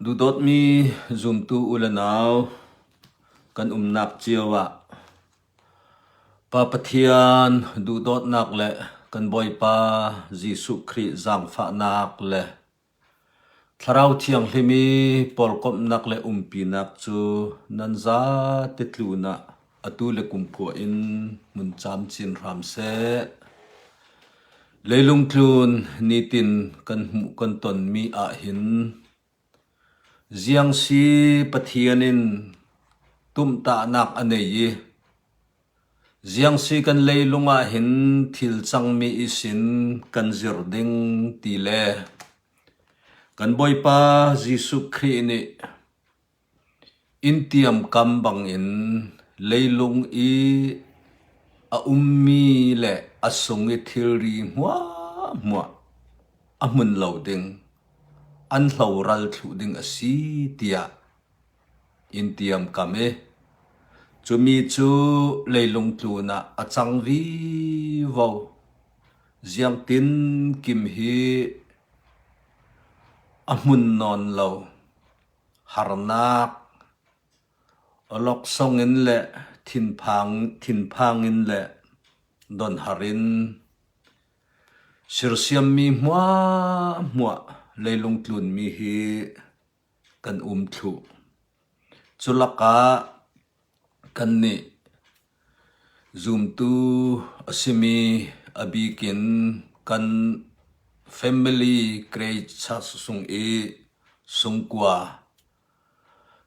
ดูดดมีซุมตูอุลนาวกันนักเจียวะปาปะเทียนดูดดนักเละกันบอยปาจิสุคริจังฝานักเละทาราวเทียงลิมีปอลกบนักเละปีนักจูนันซาติดลูนะอตุเลกุมพัวอินมุนจามจินรามเซเลยลุงคลูนนิตินกันหมุกันตนมีอาหินเจียงสีปะเทียนินตุมตานักอันเนยเจียงสีกันเลยลุงอาหินทิลจังมีอิสินกันจิรดิงตีเลกันบอยปาจิสุครีนิอินเตียมกำบังอินเลยลุงอีอามีเลอาสงอิทิรีมัวอามุนเหลาดิงอันเหลารัลทุดิงอสีเตียอินเตียมกำเอจูมีจูเลยลงตูนะอาจังวีวาวเจียงตินกิมฮีอามุนนอนเหลาฮาร์นักอลอกซองอินเละทินพังอินเละดอนฮารินสิรเซียมมีมัวเลยลงทุนมีฮีกันทุจุลกะกันนี่ซูมตูอสิมีอบีกินกัน family เกรย์ชัสสุงสุงกัว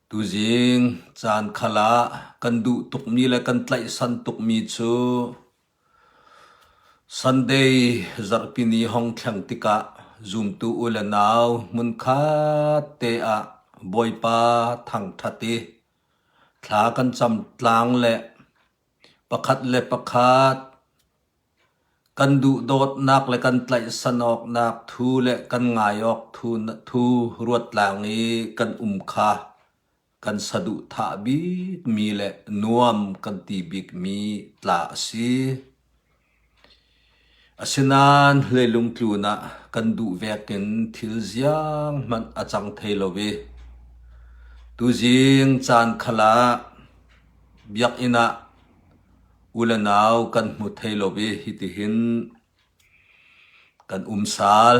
ตูจิงจานขลากันดูตุกมีและกันไตสันตุกมีชู Sunday จารพินีห้องแข่งติกะซูมตูอุลนาวมุนคาเตอะบอยปาทังทัติทลากันจำตลางเละประคัดเละประคัดกันดูโดดนักและกันไตสนอกนักทูเละกันง่ายออกทูรวดหลังนี้กันคากันสะดุทาบีมีเละนวมกันตีบิกมีตลาสีอาศินันเลยลงทุนนะกันดูเวกินทิลเซียงมันอาจังเทโลเวตูจิงจานขลาเบียกอินะอุลนาวกันมุเทโลเวฮิติหินกันสาล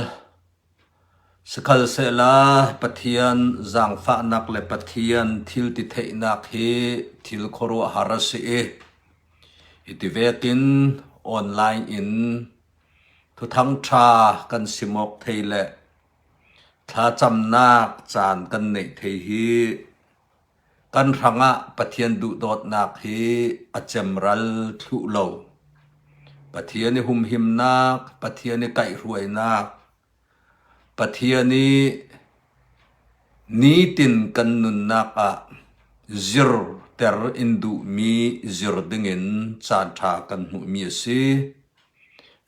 สกัลเซลาปะเทียนจังฝานักเลปะเทียนทิลติเทนักเฮทิลโคโรฮาราเซฮิติเวกินออนไลน์อินทุทั้งชากันสิมกเทเลถ้าจำนักจานกันในเทฮีกันรังะปะเทียนดูดอดนักฮีอาเจมรัลทุโลปะเทียนหุมหิมนักปะเทียนไก่รวยนักปะเทียนีตินกันนุนนักอะจิรเตอร์อินดูมีจิรดิงินจานชากันหุมีสี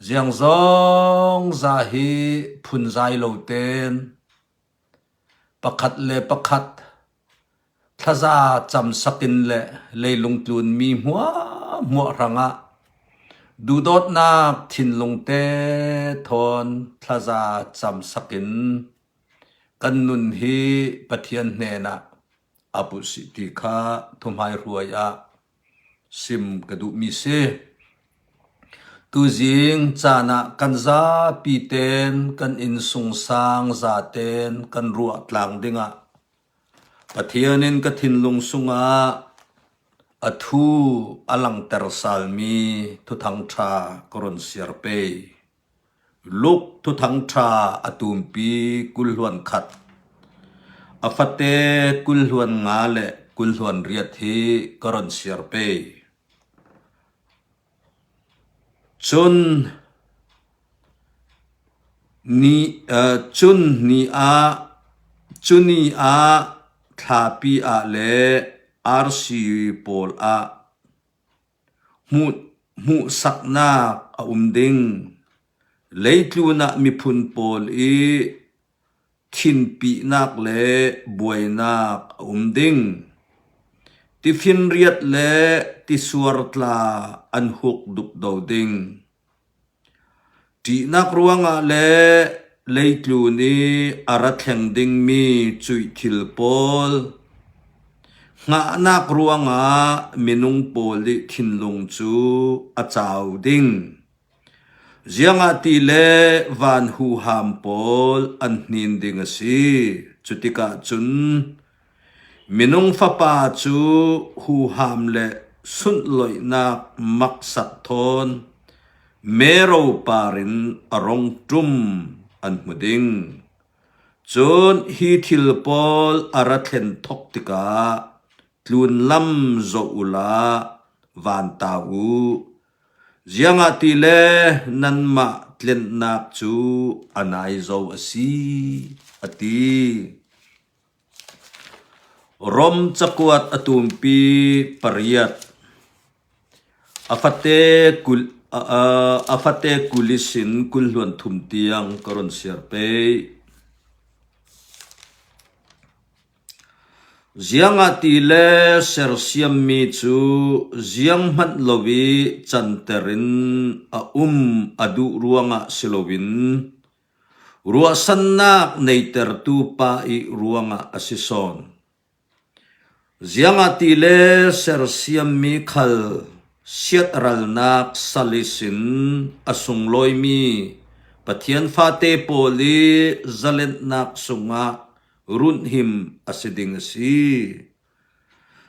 เจียงซองซาฮีพุนใจโลเตนประคัดเลประคัดทาซาจำสกินเลเลยลงทุนมีมัวรังะดูดอดนักทินลงเตทอนทาซาจำสกินกันนุนฮีปะเทียนเนนะอปุสิติคาทุมไฮรวยะซิมกระดูมีเซตูจิงจานะกันซาปีเตนกันอินสุงสางซาเตนกันรัวตลางดิงะปะเทียนินกทินลงสุงะอทูอลังเตอร์ซาลมีทุทังชากรอนเสียร์เปลุกทุทังชาอตุมปีกุลหวนขัดอฟัตเตกุลหวนงาเลกุลหวนเรียทีกรอนเสียร์เปจุนนีอาทาปีอาเลอาร์ซีปอลอามุสักนาดิงเลยทูนักมีพุนปอลทินปีนักเลบวยนักดิงที่ฟินเรียดเลที่สวรตลาอันหกดุกดาวดิงที่นักรวงเล lấy tlu ni ara theng ding mi chui thil pol nga nak ruanga minung pol li thin lung chu a chau ding zianga ti le van hu ham pol an hnin ding a si chutika chun minung fa pa chu hu ham le sun loi nak mak sak thon mero parin arong tum an muding chun hi thil pol ara thlen thok tika tlun lam zo ula van tau zianga ti le nan ma tlen nak chu anai zo asi ati rom chakuat atumpi pariat afate kulisin kulluan thumtiang karon sirpe zianga ti le sersiam mi chu ziang mat lowi chanterin adu ruanga silowin ruwa sannak neiter tu pa i ruanga asison zianga ti le sersiam mi khal siat ral nak salisin asungloi mi pathian fate poli zalent nak sunga run him asiding si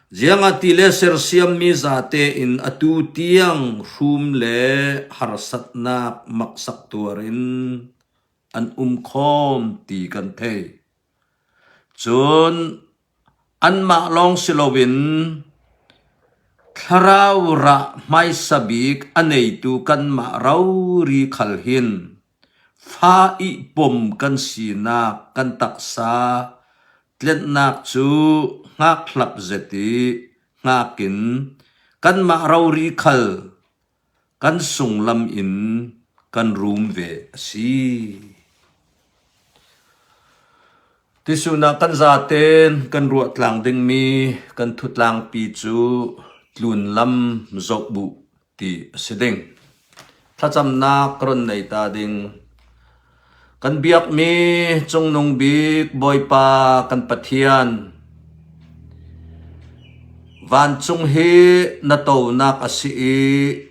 zianga ti le sersiam mi zate in atu tiang rum le harsat nak maksak tuarin an khom ti kan the chun an ma long silowin tharau ra mai sabik anei tu kan ma rau ri khalhin fa i pom kan sina kan taksa tlen nak chu ngak hlap zeti ngakin kan ma rau ri khal kan sunglam in kan room ve si tisuna kan zaten kan ruat lang ding mi kan thutlang pi chu tlun lam zo bu ti siding thacham na kron nei ta ding kan biak mi chung nung bik boy pa kan pathian van chung hi na to nak asi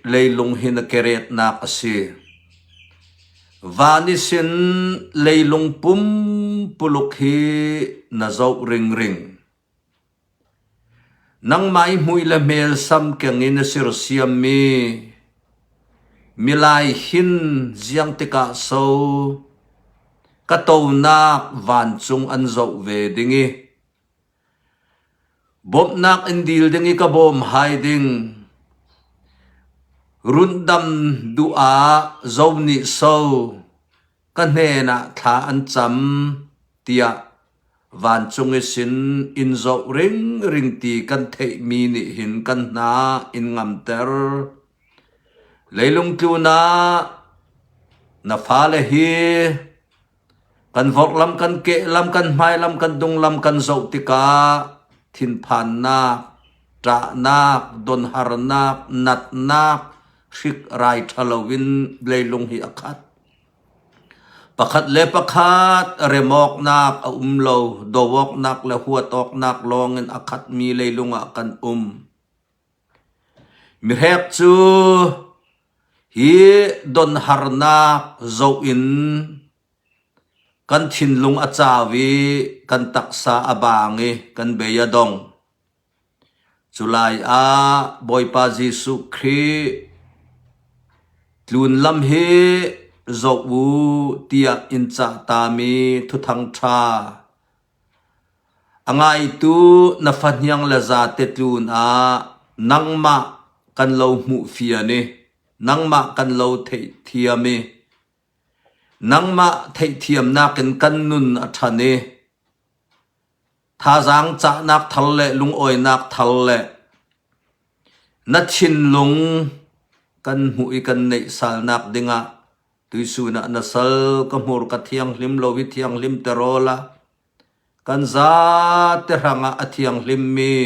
leilung hi na keret nak asi vanisin leilung pum puluk hi na zo ring ring nang mai hui la mel sam kengin sir siam mi milai hin ziang tika so kataw nak van chung an zo ve dingi bom nak indil dingi ka bom hai ding rundam dua zovni so kanhena tha an cham tia van chung sin in zo ring ring ti kan thei mi ni hin kan na in ngam ter leilung tu na fa le hi kan vok lam kan ke lam kan mai lam kan dung lam kan zo tika thin phan na tra nak don har nak nat nak shik rai thalowin leilung hi akhat pakhat le pakhat remok nak lo dowok nak le huatok nak longen akhat mi leilunga kan mi hek chu hi don har nak zo in kan thin lung achawi kan taksa abangi kan beya dong Luai a boy pa Jesu Kri tlun lam he zo u tia in cha ta mi thu thang tha angai tu na fanhyang la za te tlun a nangma kan lo mu fia ni nangma kan lo thei thia mi nangma thei thiam na kan nun athane Thazaang cha nak thal le lung oi nak thal le na chin lung kan hui kan nei sal nak dinga tuisu na nasal kamur ka thiang lim lo wi thiang lim terola kan za te ranga athiang lim mi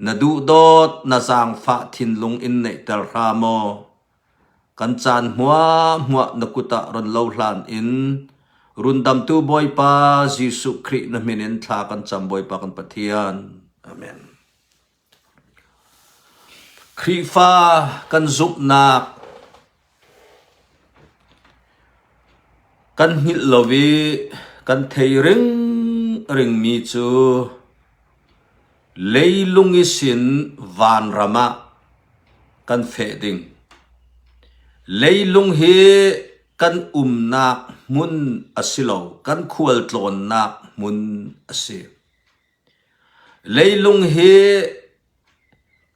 na du dot na zang fa thin lung in nei tel ramo kan chan hua na kuta ron lo hlan in rundam tu boy pa Jesu Christ na minin tha kan cham boy pa kan pathian. Amen. Krifa kan zup nak kan hil lovi kan thei ring mi chu leilung isin van rama kan fe ding leilung hi kan nak mun asilo kan khual tlon nak mun ase leilung hi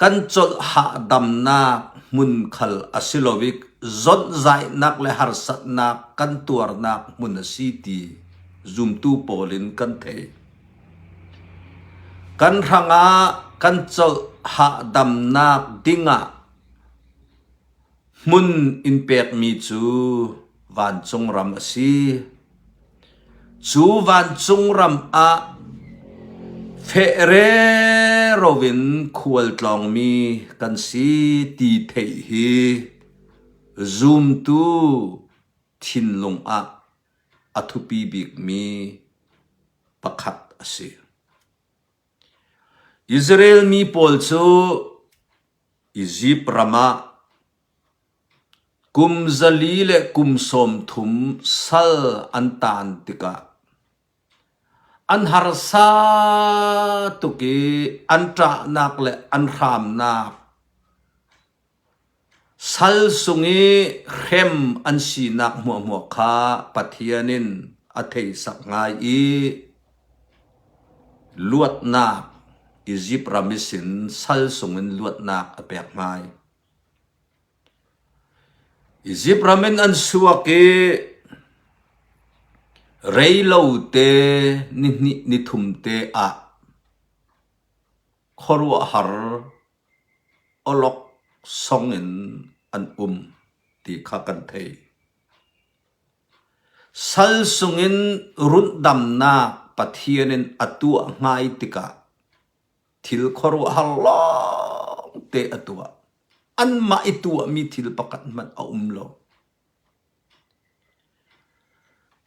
kan chol ha dam nak mun khal asilovik zot zai nak le har sat nak kan tuar nak mun asiti zum tu polin kan the kan ranga kan chol ha dam nak dinga mun in pek mi chu van chung ram asi chu van chung ram a Fere rovin khual tlong mi kan si ti thei hi zoom tu thin lung a athupi bik mi pakhat ase Israel mi pol chu Egypt rama kum zali le kum som thum sal antantika an harsa tuki an tra nak le an ram nak sal sungi khem an si nak mo kha pathianin athei sak ngai I luat nak Egypt ramisin sal sungin luat nak apek ngai Egypt ramin an suaki Reilau te ni thum te a khorwa har olok songin an ti khakan thei sal sungin rundam na pathianin atua ngai tika thil khorwa har long te atua an ma itua mi thil pakat man a lo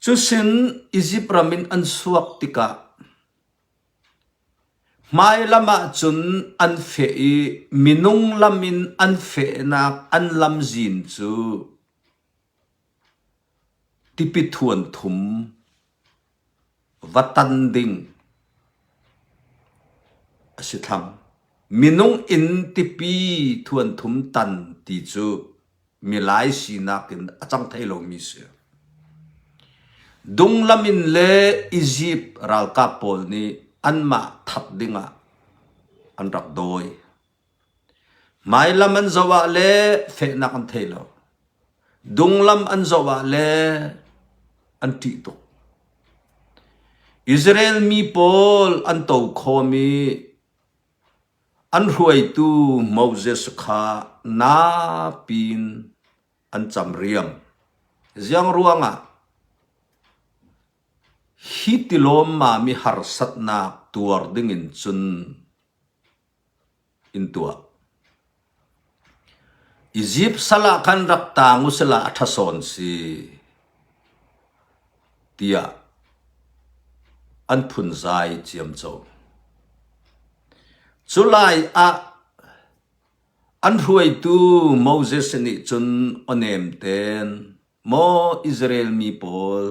Chusin Egypt ramin an suak tika mai lama chun an fe minung lamin an fe nak an lam zin chu tipi thuan thum vatan ding asitham minung in tipi thuan thum tan ti chu milai si nakin achang thailo mi se Dung lamin le Egypt ral kapol ni anma that dinga an rak doi mai lam an zawa le fe na kan thelo dung lam an zawa le an ti to Israel mi pol an to khomi an huai tu Moses kha na pin an chamriam ziang ruanga hitilom ma mi har sat na tuar dingin chun in tua Egypt sala kan rak tangu sala athason si tia an phun zai chiam cho July a an huai tu Moses ni chun onem ten mo Israel mi pol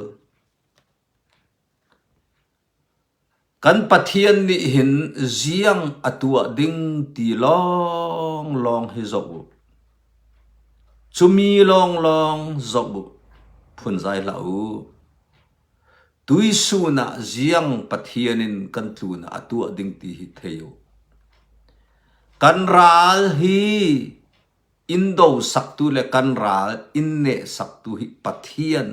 kan pathian ni hin ziang atua ding ti long hi zobu chumi long zobu phun zai lau tui su na ziang pathianin kan tu na atua ding ti hi theyo kan ral hi indo saktu le kan ral inne saktu hi pathian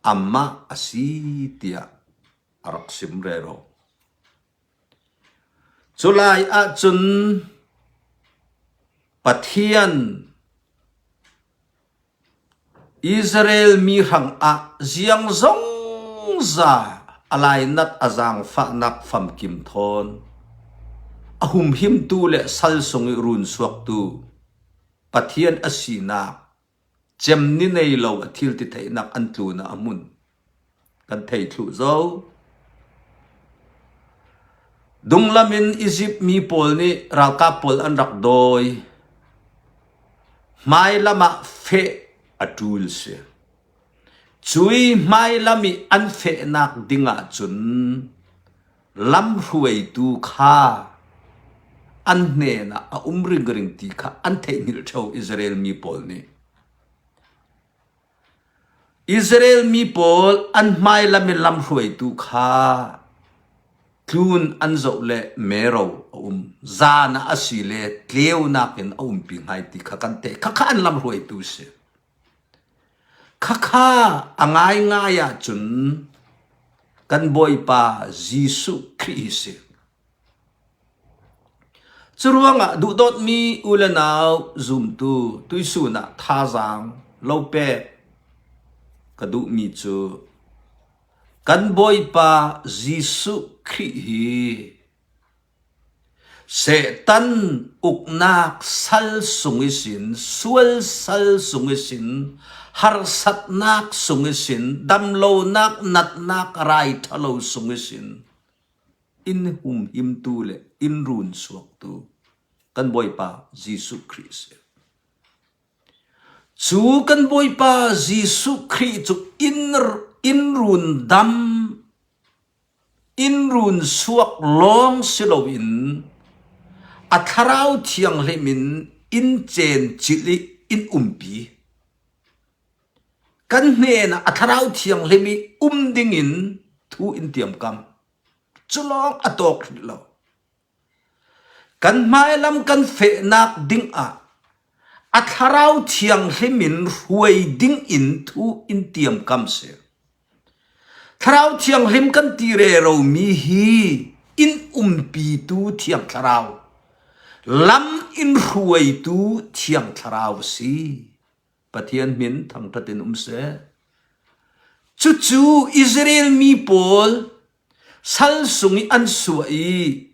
amma asitia arak simrero July a chun pathian Israel mi hang a ziang zong za alai nat azang fa nak fam kim thon ahum him tu le sal song run suak tu pathian asina chem ni nei lo athil ti thei nak an tu na amun kan thei thu zo dung lamin Egypt mi pol ni ralka pol an rak doi mai lama fe atul se chui mai lami an fe nak dinga chun lam huai tu kha an ne na a umring ring ti kha an thei nil tho Israel mi pol ni Israel mi pol an mai lami lam huai tu kha tun an zo le mero zana asile tleu nakin pi ngai ti kha kan te kha an lam huai tu se kha angai nga ya chun kan boy pa Jisu Christ churuanga du dot mi ulanau zum tu tuisu na Thazaang lope kadu mi chu kan boy pa Jisu Christ Setan uknak sal sungisin sual sal sungisin har sat nak sungisin damlo nak nat nak rai thalo sungisin in him tu le in run suak tu kan boy pa Jisu Christ chu kan boy pa Jisu Christ chu in run dam in run suak long silowin atharau thiang lemin in chen chili in umpi kan ne na atharau thiang lemi dingin thu in tiam kam chulong atok lo kan mai lam kan fe nak ding a atharau thiang lemin huai ding in thu in tiam kam se tharau thiang lem kan ti re ro mi hi in umpi tu thiang tharau lam in huai tu thiang tharau si pathian min thang tatin se chu Israel mi pol sal sungi an suai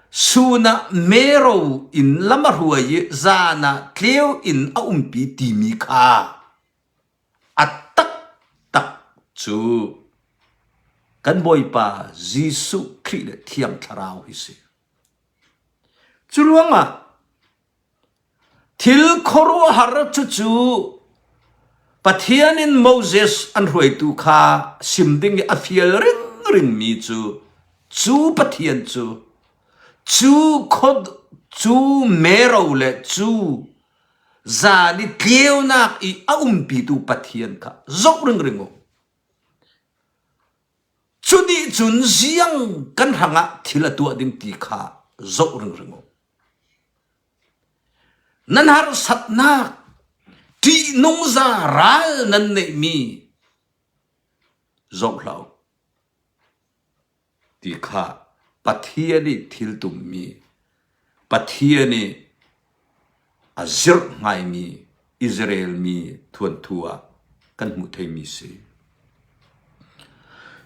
suna mero in lama huai zana tleu in a pi ti mi kha atak tak chu kan boy pa Jisu Christ thiang tharau hi se churuanga thil khoro har chu pathianin Moses an huai tu kha simding a fiel ring mi chu pathian chu khod chu mero le chu zani tleu nak i a pi tu pathian kha zok ring chuni chun ziang kan hanga thila tu ding ti kha zok ring nan har satnak ti nung za ral nan ne mi zok lau ti kha pathiani thil tum mi pathiani azir ngai mi Israel mi thuan thua kan mu thei mi se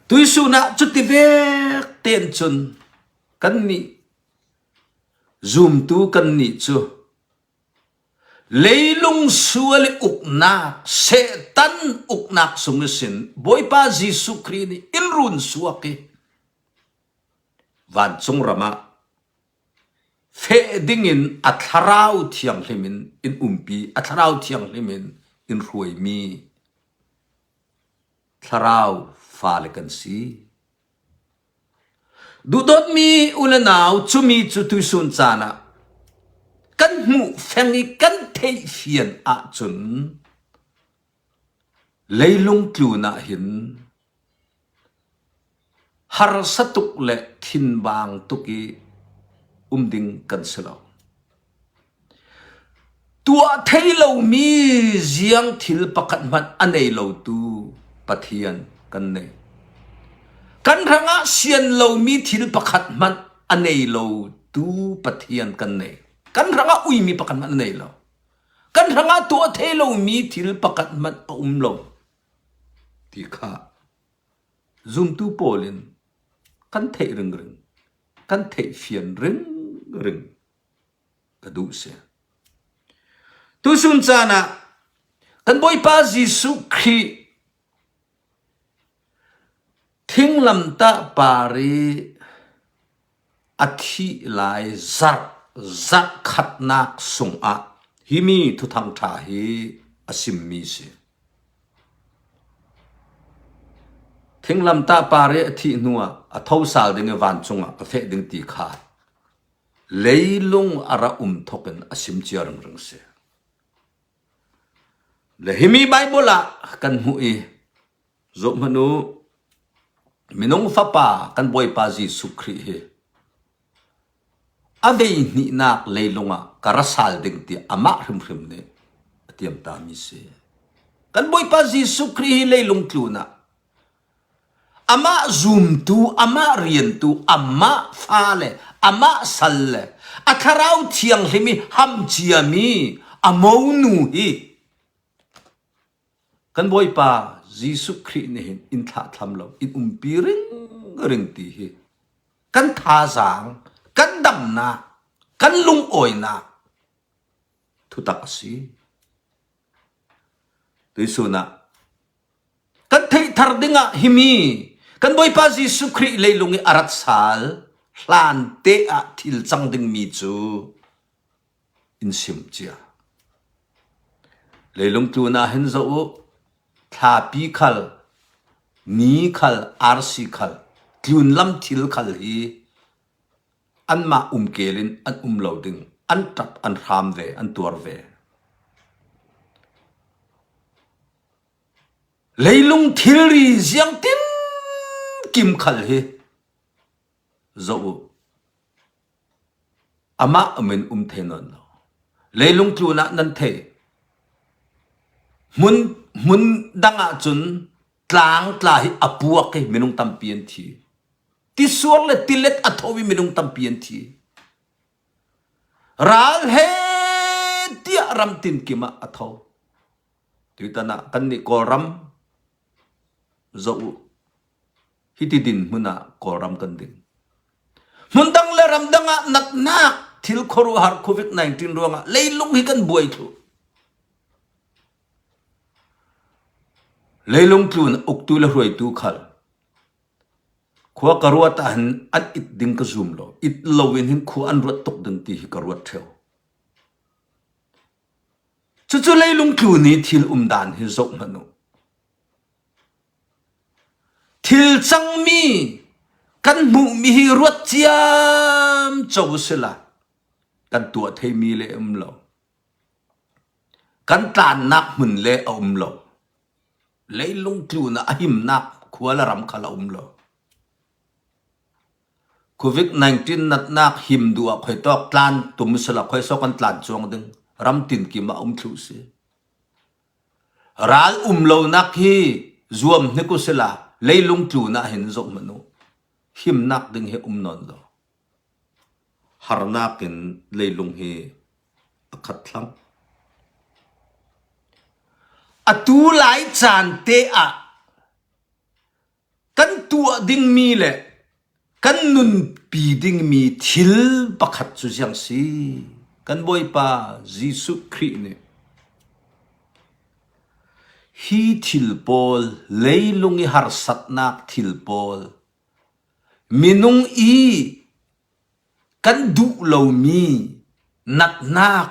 tuisu na chuti vek ten chun kan ni zoom tu kan ni chu leilung suali uknak setan uknak sungisin boy pa Jisu Christ ni inrun suaki van chung rama fe dingin atharau thiang limin in umpi atharau thiang limin in ruai mi tharau falekan si dudot mi ulanau chumi chu tuisun chana kan mu fengi kan thei fian a chun leilung tluna hin har satuk le thin bang tuki ding kan selo tua thei lo mi ziang thil pakat man anei lo tu pathian kan nei kan ranga sian lo mi thil pakat man anei lo tu pathian kan nei kan ranga ui mi pakat man anei lo kan ranga tua thei lo mi thil pakat man lo ti kha zoom tu polin kan thei ring kan thei fian ring ka du se tu sun chana kan boy pa Jisu Christ thing lam ta pari athi lai zak khat nak sung a himi thu thang tha hi asim mi se thing lam ta pari athi nuwa a thau sal ding van chunga ka fe ding ti kha leilung ara thoken asim chiarang rang se le himi bible kan hu e zo manu minong fa pa kan boy pa Jesu Christ he ave ni nak leilunga karasal ding ti ama hrim ne atiam ta mi se kan boy pa Jesu Christ leilung tluna ama zoom tu ama rian tu ama fale ama salle atharau thiang himi ham chiami amou nu hi kan boy pa Jesu Christ ne hin in tha tham lo in piring ring ti hi kan Thazaang kan dam na kan lung oi na thu tak si tu na kan thei thar dinga himi kan boy pa Jesu Christ leilungi arat sal hlan te a thil chang ding mi chu in sim chia leilung tu na hen zo tha pi khal ni khal rc khal tlun lam thil khal hi an ma kelin an loading an tap an ram ve an tur ve leilung thil ri jiang tin kim khal hi zo ama amen thenon leilung tluna nan the mun danga chun tlang tla hi apua ke minung tampian thi ti suar le tilet athowi minung tampian thi ral he tia ram tin kima atho tuitana kan ni koram zo hitidin muna koram kan din mundang le ram danga nak nak thil khoru har covid-19 ronga leilung hi kan buai thu leilung tlun uktu la hroi tu khal khua karwa ta han at it ding ka zoom lo it lowin hin khu an rot tok ding ti hi karwa theu chu leilung tlu ni thil dan hi zok manu thil chang mi kan mu mi hi rot chiam chau sela kan tua thei mi le lo kan tan nak mun le lo leilung tlu na ahim nak khuala ram khala lo covid-19 nat nak him dua khoi tok tlan tum sala khoi so kan tlan chong ding ram tin ki ma thlu se ral lo nak hi zuam ne ko sela leilung tlu na hin zo manu him nak ding he non lo har nakin leilung hi akhat thlang atu lai chan te a kan tua ding mi le kan nun pi ding mi thil pakhat chu jang si kan boy pa Jesu Christ ne hi thil pol leilungi har sat nak thil pol minung i kan du lo mi nat nak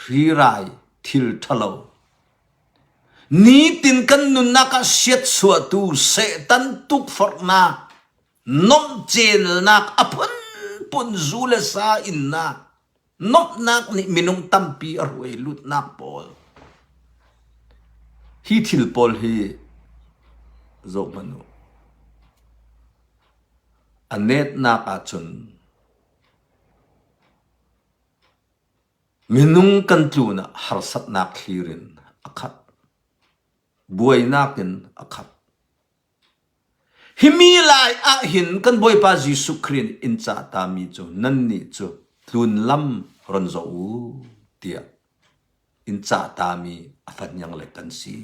ri rai thil thalo ni tin kan nun naka siat suwa tu se tan tuk for na nom chen nak apun pun zule sa in na nom nak ni minung tampi arway lut nak pol hi thil pol hi zo manu anet naka chun minung kan tu na harsat nak clearin akhat buai nakin akhat himi lai a hin kan boy pa Jesu Christ in cha ta mi chu nan ni chu tlun lam ron zo u tia in cha ta mi afan yang le kan si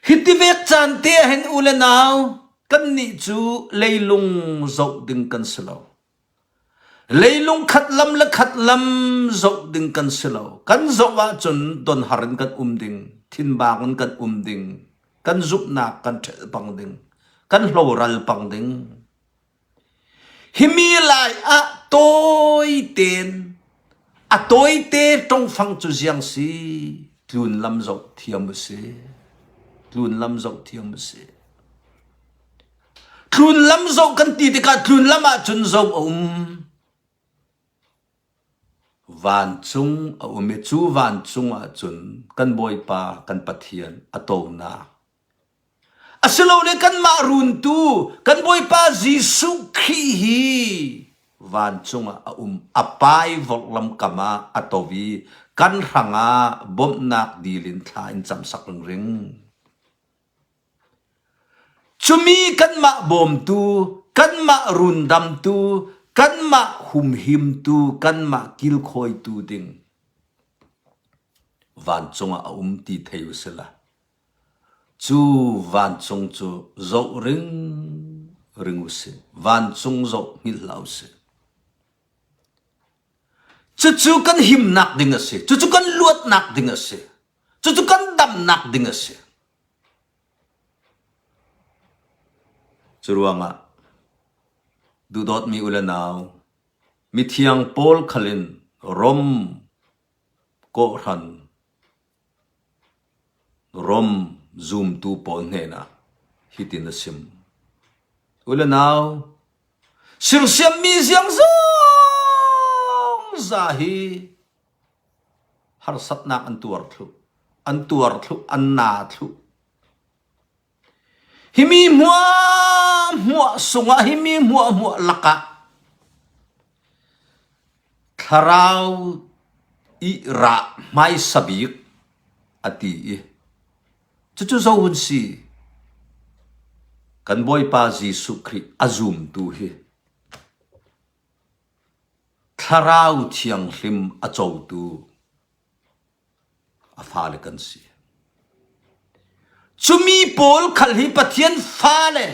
hitivek chan te hen ule naw kan ni chu leilung zo ding kan selo leilung khat lam zo ding kan selo kan zo wa chun don harin kan ding thin bangun kan ding kan zup na kan thel bang ding kan hloral pang ding himi lai a toi ten a toi te trong phang chu jiang si tlun lam zo thiam se tlun lam zo thiam se tlun lam zo kan ti te ka tlun lama chun zo van chung a ume chu van chung a chun kan boy pa kan pathian ato na asilo le kan ma run tu kan boy pa Jesu hi van chung a apai vok lam kama atovi kan ranga bom nak dilin tha in cham sak ring chumi kan ma bom tu kan ma run dam tu kan ma hum him tu kan ma kil khoi tu ding van chung a ti theu sela chu van chung chu zo ring ring se van chung zo ngil lau se chu kan him nak ding ase chu kan luat nak ding ase chu kan dam nak ding ase churuanga dudot mi ulanaw mi thiang pol khalin rom ko ran rom zoom tu pol nena hitin sim ulanaw sir siam mi siang zong zahi har satna an tuar thu an na thu himi mua sunga himi mua laka tharau i ra mai sabik ati chu zo hun si kan boy pa Jesu Christ azum tu hi tharau thiang hlim a chou tu a phale kan si chumi pol khalhi pathian phale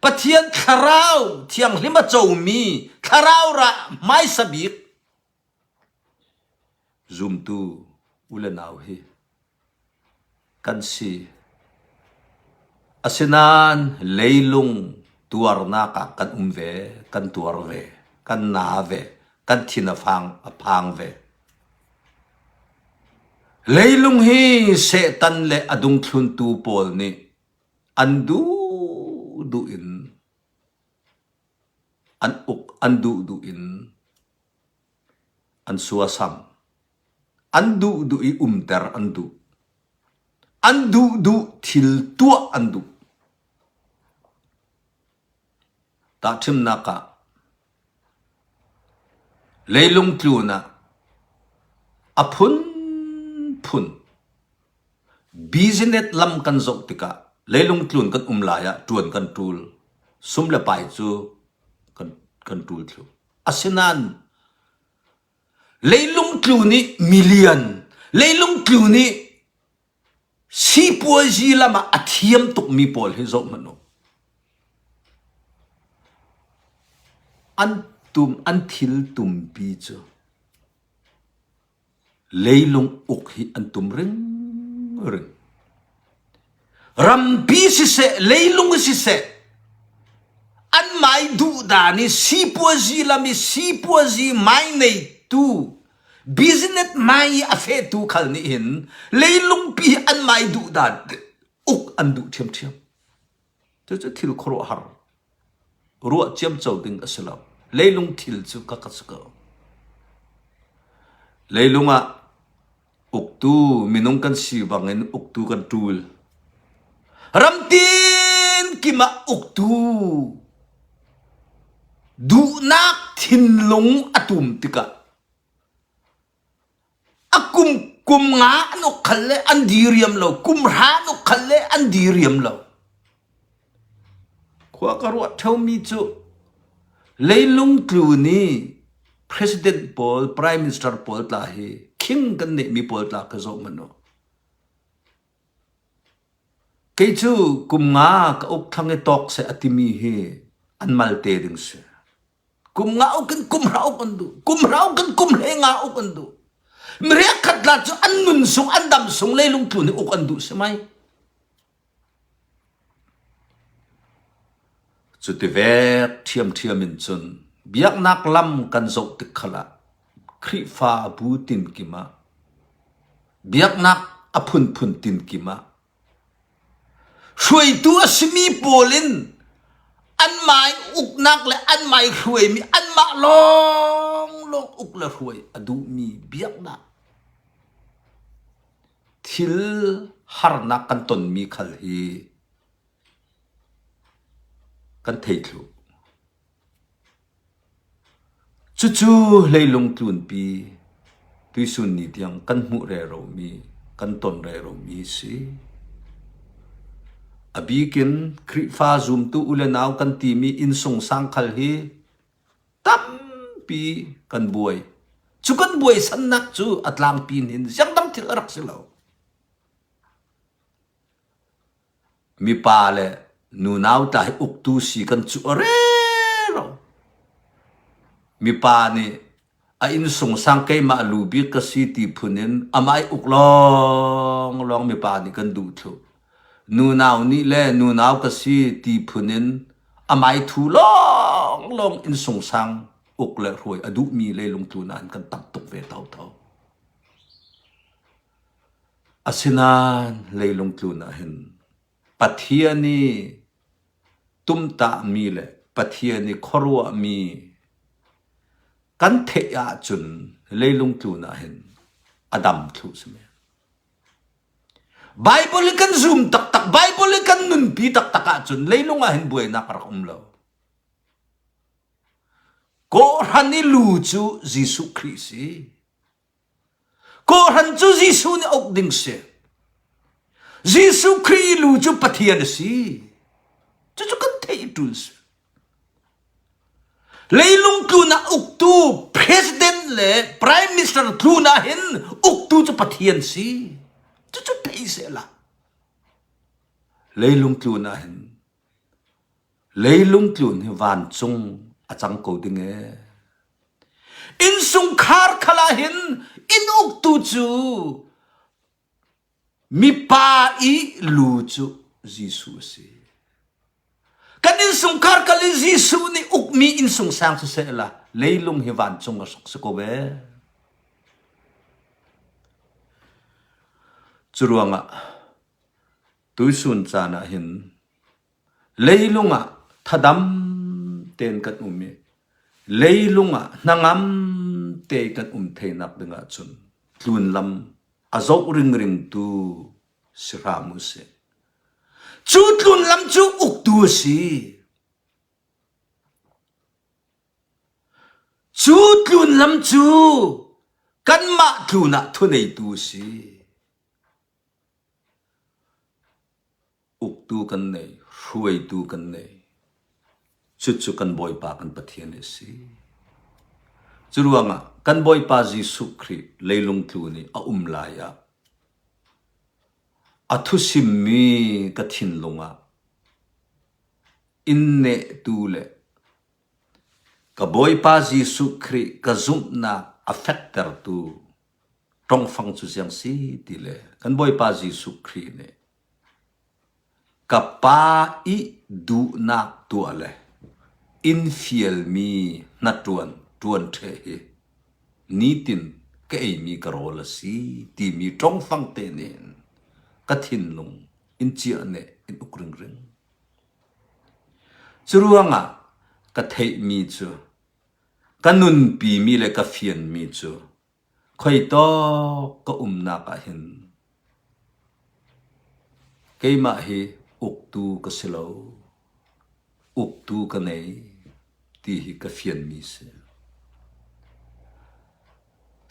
pathian tharau thiang hlim a chou mi tharau ra mai sabik zoom tu ulanau hi kan si asinan leilung tuar naka kan umve kan tuar ve kan na ve kan thina phang ve leilung hi setan le adung thlun tu pol ni andu du in an uk andu du in an suasam andu du i umter andu du thil tua andu ta thim naka leilung tluna apun business lam kan zok tika leilung tlun kan umlaya tuan kan tul sumle pai chu kan tul thlu asinan leilung tluni million leilung tluni si puaji lama athiam tuk mi pol hi zok mano an thil tum pi chu leilung uk hi an tum ring ram pi si se leilung si se an mai du da ni si puaji lami si puaji mai nei tu business mai afe tu khal ni in leilung pi an mai du da uk an du thiam chu thil khoro har ruwa chiam chau ding aslam leilung thil chu ka ska leilunga uktu minung kan si bangin uktu kan tul ramtin kima uktu du nak thin lung atum tika akum nga no khalle an diriam lo kum ha no khalle an diriam lo kwa karwa thau mi chu leilung tlu ni president Paul prime minister Paul tla hi king kan ne mi Paul tla ka zo mano ke chu kum nga ka ok thang e tok se atimi hi an malte ding se kum nga ok kum rau kan du kum rau kan kum le nga ok kan du mre khat la chu an nun sung an dam sung leilung tlu ni ok an du se mai chu ti ve thiam in chun biak nak lam kan zo ti khala khri fa bu tin kima biak nak aphun tin kima shui tu asmi polin an mai uk nak le an mai shui mi an ma long uk la shui adu mi biak nak thil har nak kan ton mi khal hi kan thei thlu chu leilung tlun pi tui sun ni tiang kan mu re ro mi kan ton re ro mi si abikin kri fa zoom tu ulenaw kan ti mi in song sang khal hi tam pi kan buai chu kan buai san nak chu atlang pin hin yang dam thil arak silo mi pa le nu naw ta uk tu si kan chu are ro mi pa ni a in song sang kai ma lu bi ka si ti phunin amai uk long mi pa ni kan du thu nu naw ni le nu naw ka si ti phunin amai thu long in song sang uk le roi adu mi le lung tu nan kan tak tok ve tau asinan le lung tu na hin pathiani tumta mi le pathiani khorwa mi kan the ya chun leilung tu na hin adam thu sme bible kan zoom tak bible kan nun pi tak a chun leilung a hin buai na kar lo ko hani lu chu jisu christi ko han chu jisu ni ok ding se jisu christ lu chu pathian si chu kan the tu leilung tu na uktu president le prime minister tu na hin uktu chu pathian si chu thei se la leilung tu na hin leilung tu ni van chung achang ko ding e in sung khar khala hin in uktu chu mi pa i lu chu jisu si kanin sung kar kali jisu ni ukmi in sung sang su se la leilung hi van chung a sok ko be churuanga tuisun chana hin leilunga thadam ten kat umi leilunga nangam te kat theinak dinga chun tlun lam azok ring tu siramu se chu tlun lam chu uk tu si chu tlun lam chu kan ma tluna thu nei tu si uk tu kan nei ruai tu kan nei chu kan boy pa kan pathian si churuanga kan boy pa jisu christ leilung tu ni a laya athu simmi ka thin lunga inne tule ka boy pa jisu christ ka zumna affector tu tong fang chu siang si tile kan boy pa jisu christ ne ka pa i du na tu ale in fiel mi na tuan the he ni tin ka ei mi ka rola si ti mi tong fang te nen ka thin lung in chia ne in ukring ring churuanga ka thei mi chu ka nun pi mi le ka fian mi chu khoi to ka na ka hin keima hi uktu ka silo uktu ka nei ti hi ka fian mi se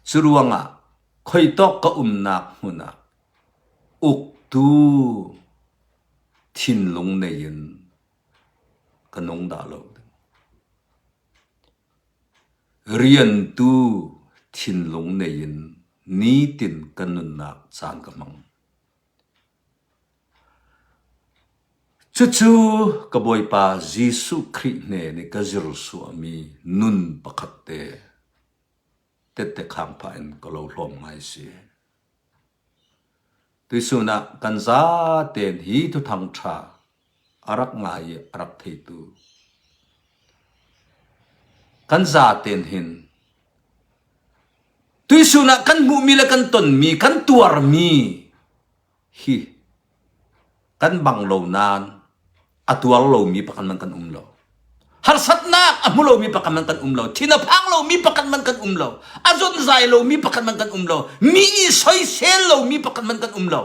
churuanga khoi to ka na huna uktu thin lung nei yin ka nong da lo rian tu thin lung nei yin ni tin ka nun nak chan ka mang chu ka boy pa jisu christ ne ni ka zir su ami nun pakhat te khang pa en ko lo hlom ngai si tuisuna kan za ten hi tu thang tha arak ngai arak thei tu kan za ten hin tui suna kan mu mi la kan ton mi kan tuar mi hi kan bang lo nan atual lo mi pakan man kan lo har sat nak amulo mi pakan man kan lo tinapang lo mi pakan man kan lo azon zai lo mi pakan man kan lo mi soi sel lo mi pakan man kan lo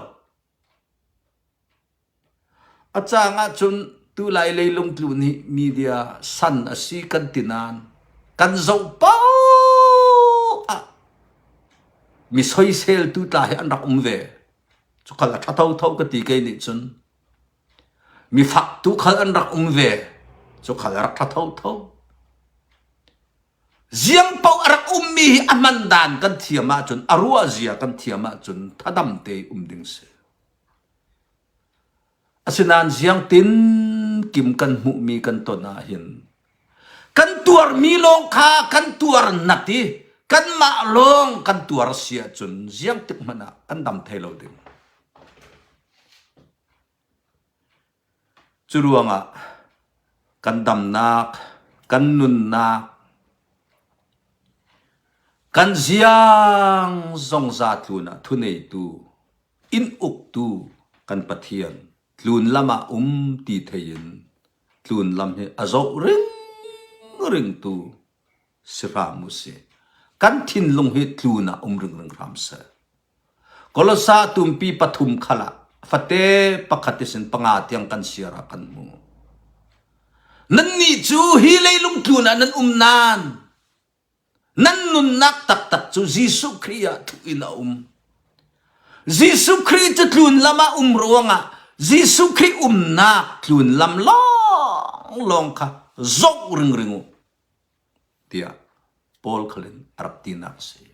acha nga chun tu lai lei lung tu ni media san asi kan tinan kan zo pau mi soi sel tu ta an rak ve chu khala tha thau thau ka ti ke ni chun mi phak tu khal an rak ve chu khala rak tha thau thau ziang pau rak mi aman dan kan thiama chun arua zia kan thiama chun thadam te ding se asinan ziang tin kim kan mu mi kan to na hin kan tuar mi long kha kan tuar nati kan ma long kan tuar sia chun ziang tik mana kan dam thelo ding churuanga kan dam nak kan nun nak kan ziang zong za tu na thu nei tu in uk tu kan pathian tlun lama ti thein tlun lam he azo ring tu sira mu se kan thin lung he tluna ring ram sa kolosa tumpi pathum khala fate pakhatisen panga tiang kan sira kan mu nan ni chu hi leilung tluna nan nan nan nun nak tak chu jisu khria thu ina jisu khri chu tlun lama ruanga jisu khri nak tlun lam long kha zok ringu tia Paul khalin arap tinak se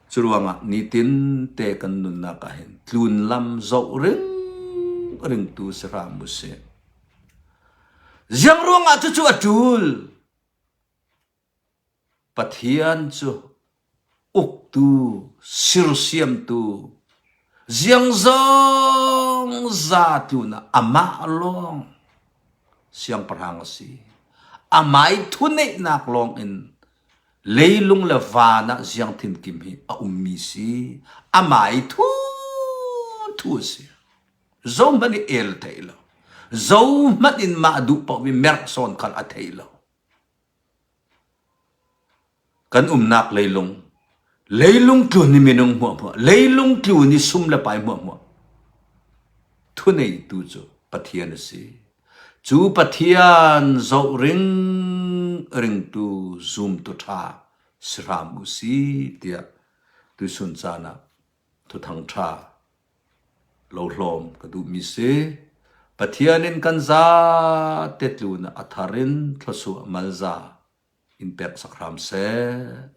churuanga nitin te kan nun na ka hen tlun lam zok ring tu sra mu se jang ruanga chu atul pathian chu uk tu sirsiam tu ziang zong za tu na ama long siang parang si amai thune nak long in leilung la vana ziang thin kim hi a ummi si amai thu si zo mani el thailo zo matin ma du pa wi mer son kal a thailo kan nak leilung tu ni minung mo leilung tu ni sum la pai mo thu nei tu chu pathian si chu pathian zo ring tu zoom tu tha sram si tia tu sun chana tu thang tha lo hlom ka du mi se pathianin kan za tetluna atharin thosu malza in pek sakram se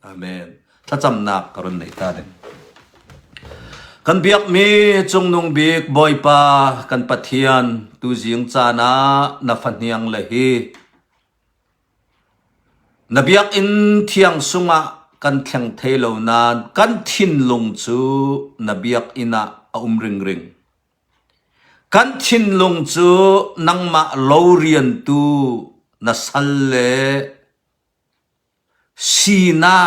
amen thacham nak karon nei ta den kan biak mi chung nung bik boy pa kan pathian tu jing chana na phaniang le hi na biak in thiang sunga kan thang thelo na kan thin lung chu na biak ina ring kan thin lung chu nangma lo rian tu na salle sina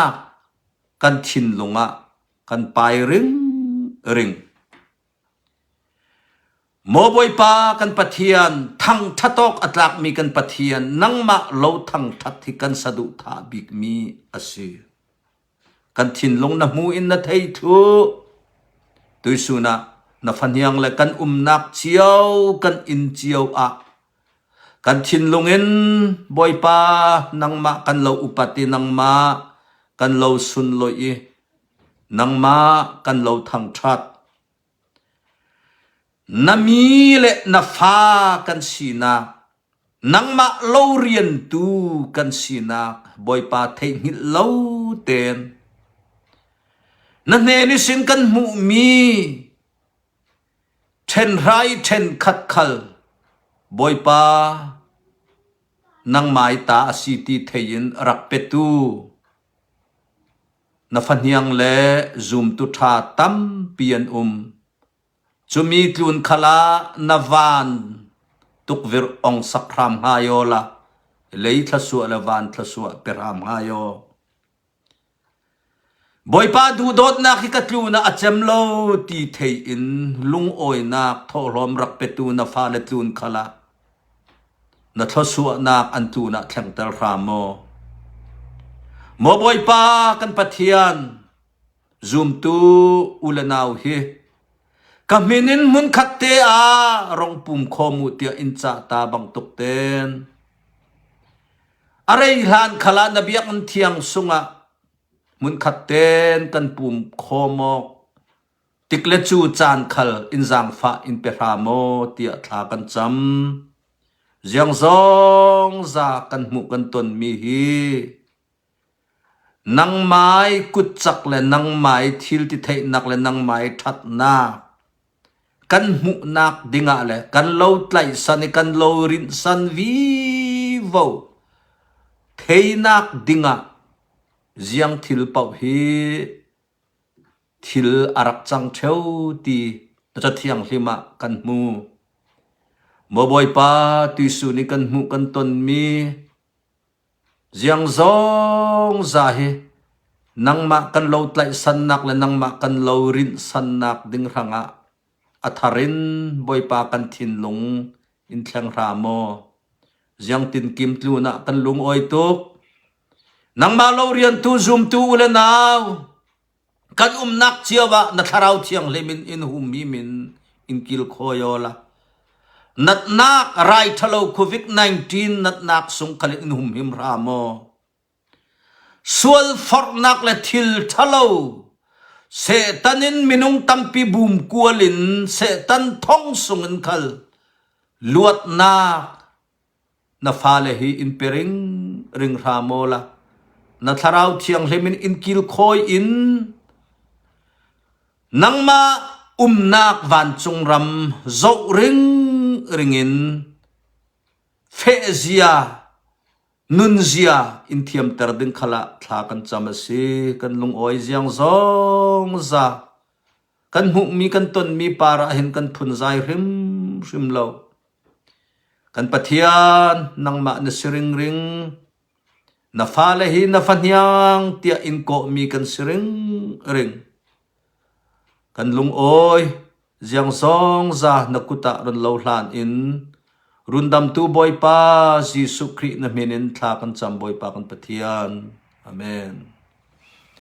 kan thin lunga kan pai ring moboy pa kan pathian thang thatok atlak mi kan pathian nangma lo thang that thi kan sadu tha bik mi asi kan thin lung na mu in na thei thu tuisuna na phanyang le kan nak chiao kan in chiao a kan thin lungin boy pa nangma kan lo upati nangma kan lo sun loi nangma kan lo thang that nami le na fa kan sina nangma lo rian tu kan sina boy pa thei hi lo ten na ne ni sin kan mu mi ten rai ten khat khal boy pa nang mai ta asiti thein rak petu na phanyang le zoom tu tha tam pian chumi tlun khala navan tukvir ong sakram hayola lấy thla suwa la van thla suwa peram ngayo boy pa du dot na khi katlu na achem lo ti thei in lung oi na tholom rak petu na fa le tlun khala na thla suwa na an tu na thleng tar ramo mo boy pa kan pathian zoom tu ulanau hi kaminin mun khatte a rong pum khomu tia incha ta bang tuk ten arei hlan khala na biak an thiang sunga mun khatten kan pum khomok tikle chu chan khal in jang fa in pe ramo tia thla kan cham jiang zong za kan mu kan ton mi hi nang mai kut chak le nang mai thil ti thei nak le nang mai that na kan mu nak dinga le kan lo tlai san kan lo rin san vi vo thei nak dinga jiang thil pau hi thil arak chang theu ti ta thiang hlima kan mu mo boy pa tu su ni kan mu kan ton mi jiang zong za hi nang ma kan lo tlai san nak le nang ma kan lo rin san nak ding ranga atharin boy pa kan thin lung in thlang ramo jiang tin kim tlu na kan lung oi tuk nang ma lo rian tu zoom tu ule naw kan nak chiawa na tharau thiang lemin in hum mi min in kil khoyola nat nak rai thalo covid 19 nat nak sung kal in hum him ramo sual for nak le thil thalo se tanin minung tampi bum kualin se tan thong sungen khal luat na fale hi in pering ring ramola na tharau thiang lemin in kil khoi in nangma nak van chung ram zo ringin fezia nunzia in thiam ter ding khala thla kan chamasi kan lung oi jiang zong za kan hu mi kan ton mi para hin kan phun zai rim lo kan pathian nangma na siring ring na fale hi na fanyang tia in ko mi kan siring ring kan lung oi jiang song za nakuta ron lo hlan in rundam tu boy pa Jesu Christ na minin thla kan cham boy pa kan pathian amen.